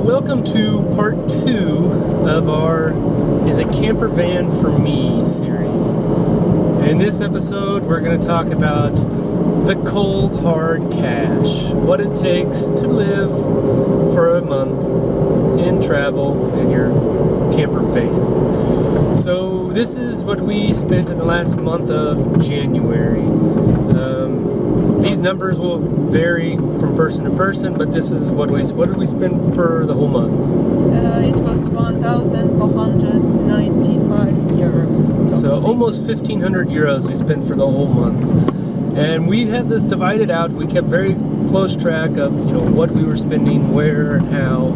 welcome to part 2 of our Is a Camper Van for Me series. In this episode, we're going to talk about the cold hard cash, what it takes to live for a month and travel in your camper van. So this is what we spent in the last month of January. These numbers will vary from person to person, but this is what did we spend for the whole month? It was 1,495 euros. So almost 1,500 euros we spent for the whole month. And we had this divided out. We kept very close track of what we were spending, where, and how.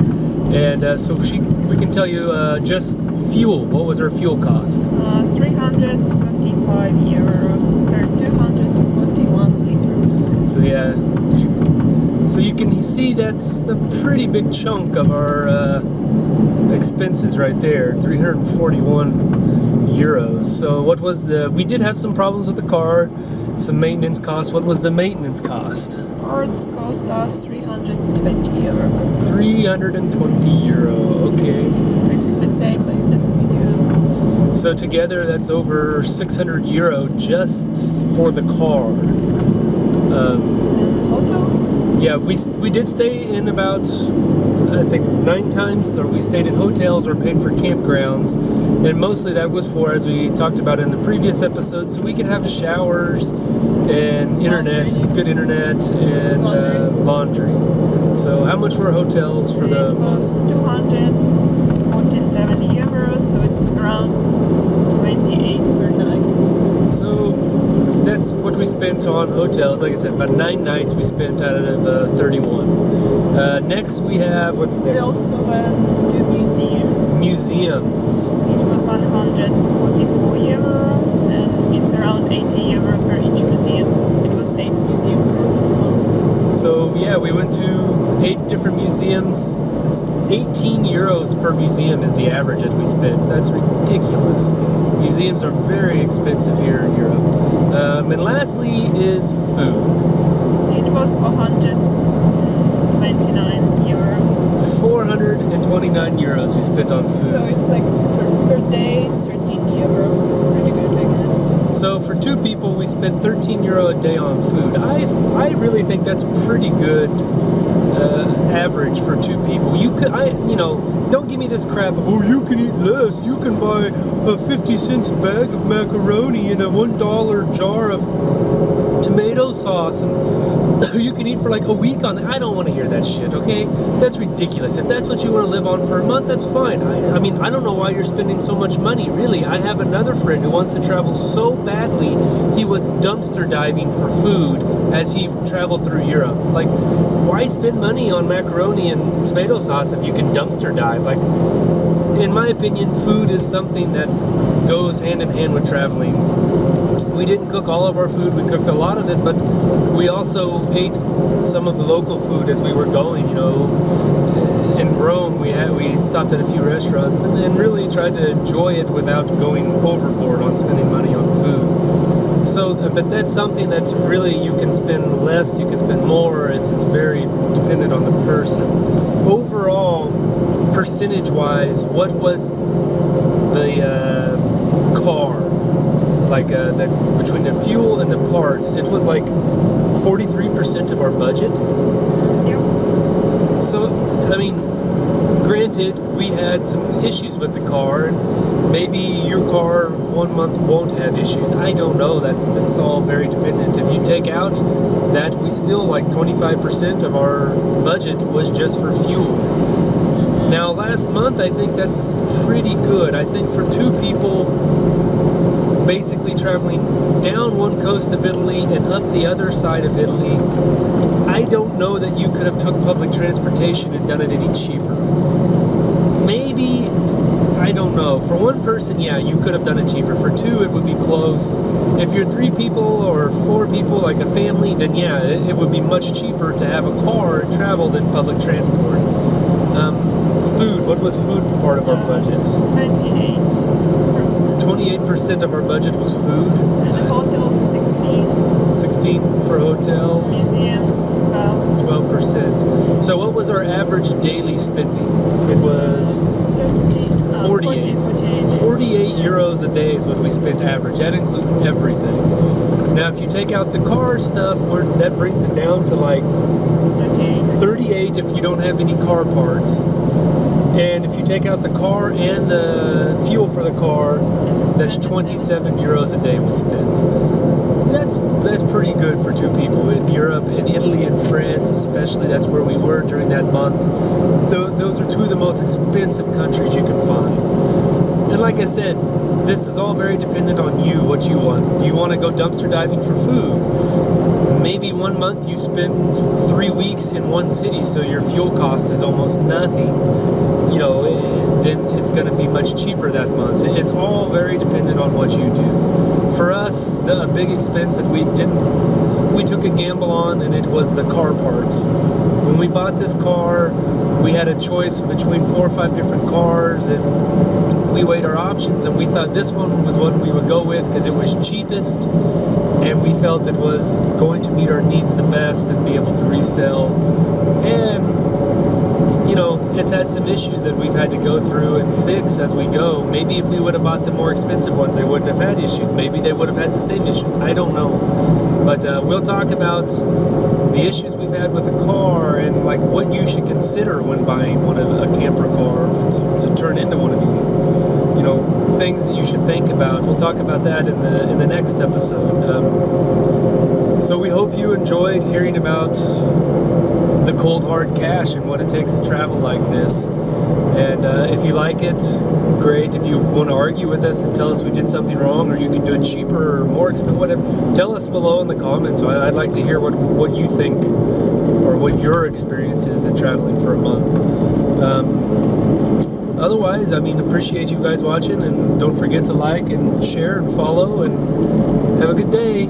And so we can tell you just fuel. What was our fuel cost? 375 euro per 241 liters. So yeah, so you can see that's a pretty big chunk of our expenses right there, 341 euros. So what was we did have some problems with the car, some maintenance costs. What was the maintenance cost? Parts cost us 320 euro. 320 euro, okay. Basically the same as a fuel. So together that's over 600 euro just for the car. And hotels? Yeah, we did stay in about, I think, 9 times, or we stayed in hotels or paid for campgrounds, and mostly that was for, as we talked about in the previous episode, so we could have showers and internet, good internet, and laundry. So how much were hotels for the month? It was 247 euros, so it's around 28 per night. So that's what we spent on hotels. Like I said, about 9 nights we spent out of 31. Next we have, what's next? We also do museums. Museums. It was 144 euro, and it's around 80 euro per each museum. It was 8 museums per month. So yeah, we went to 8 different museums. It's 18 euros per museum is the average that we spent. That's ridiculous. Museums are very expensive here in Europe. And lastly is food. It was 429 euro. 429 euros we spent on food. So it's like per day 13 euro. It's pretty good, I guess. So for 2 people we spent 13 euro a day on food. I really think that's pretty good average for 2 people. You could, don't give me this crap of, oh, you can eat less. You can buy a 50-cent bag of macaroni and a $1 jar of tomato sauce, and you can eat for like a week on that. I don't want to hear that shit, okay? That's ridiculous. If that's what you want to live on for a month, that's fine. I mean, I don't know why you're spending so much money, really. I have another friend who wants to travel so badly, he was dumpster diving for food as he traveled through Europe. Like, why spend money on macaroni and tomato sauce if you can dumpster dive? Like, in my opinion, food is something that goes hand in hand with traveling. We didn't cook all of our food, we cooked a lot of it, but we also ate some of the local food as we were going. In Rome we stopped at a few restaurants and really tried to enjoy it without going overboard on spending money on food. So, but that's something that really you can spend less, you can spend more. It's very dependent on the person. Overall, percentage-wise, what was the car? Like between the fuel and the parts, it was like 43% of our budget. Yep. So, I mean, granted, we had some issues with the car, and maybe your car 1 month won't have issues. I don't know. That's all very dependent. If you take out that, we still, like 25% of our budget was just for fuel. Now, last month, I think that's pretty good. I think for 2 people, basically traveling down one coast of Italy and up the other side of Italy, I don't know that you could have took public transportation and done it any cheaper. Maybe, I don't know. For 1 person, yeah, you could have done it cheaper. For 2, it would be close. If you're 3 people or 4 people, like a family, then yeah, it would be much cheaper to have a car and travel than public transport. Food, what was food part of our budget? 28%. 28% of our budget was food. And the hotels, 16. 16 for hotels. Museums, 12. 12%. So So what was our average daily spending? It was 48. 48 euros a day is what we spent average. That includes everything. Now, if you take out the car stuff, that brings it down to like 38 if you don't have any car parts. And if you take out the car and the fuel for the car, that's 27 euros a day we spent. That's pretty good for two people in Europe, in Italy and France especially. That's where we were during that month. Those are two of the most expensive countries you can find. And like I said, this is all very dependent on you, what you want. Do you want to go dumpster diving for food? Maybe one month you spend 3 weeks in one city, so your fuel cost is almost nothing. You know, then it's going to be much cheaper that month. It's all very dependent on what you do. For us, the big expense that we took a gamble on, and it was the car parts. When we bought this car, we had a choice between 4 or 5 different cars, and we weighed our options, and we thought this one was what we would go with because it was cheapest, and we felt it was going to meet our needs the best and be able to resell. And you know, it's had some issues that we've had to go through and fix as we go. Maybe if we would have bought the more expensive ones, they wouldn't have had issues. Maybe they would have had the same issues. I don't know. But we'll talk about the issues we've had with a car and like what you should consider when buying a camper car to turn into one of these. You know, things that you should think about. We'll talk about that in the next episode. So we hope you enjoyed hearing about the cold hard cash and what it takes to travel like this. And if you like it, great. If you want to argue with us and tell us we did something wrong, or you can do it cheaper or more expensive, whatever, tell us below in the comments. I'd like to hear what you think or what your experience is in traveling for a month. Otherwise, I mean, appreciate you guys watching, and don't forget to like and share and follow, and have a good day.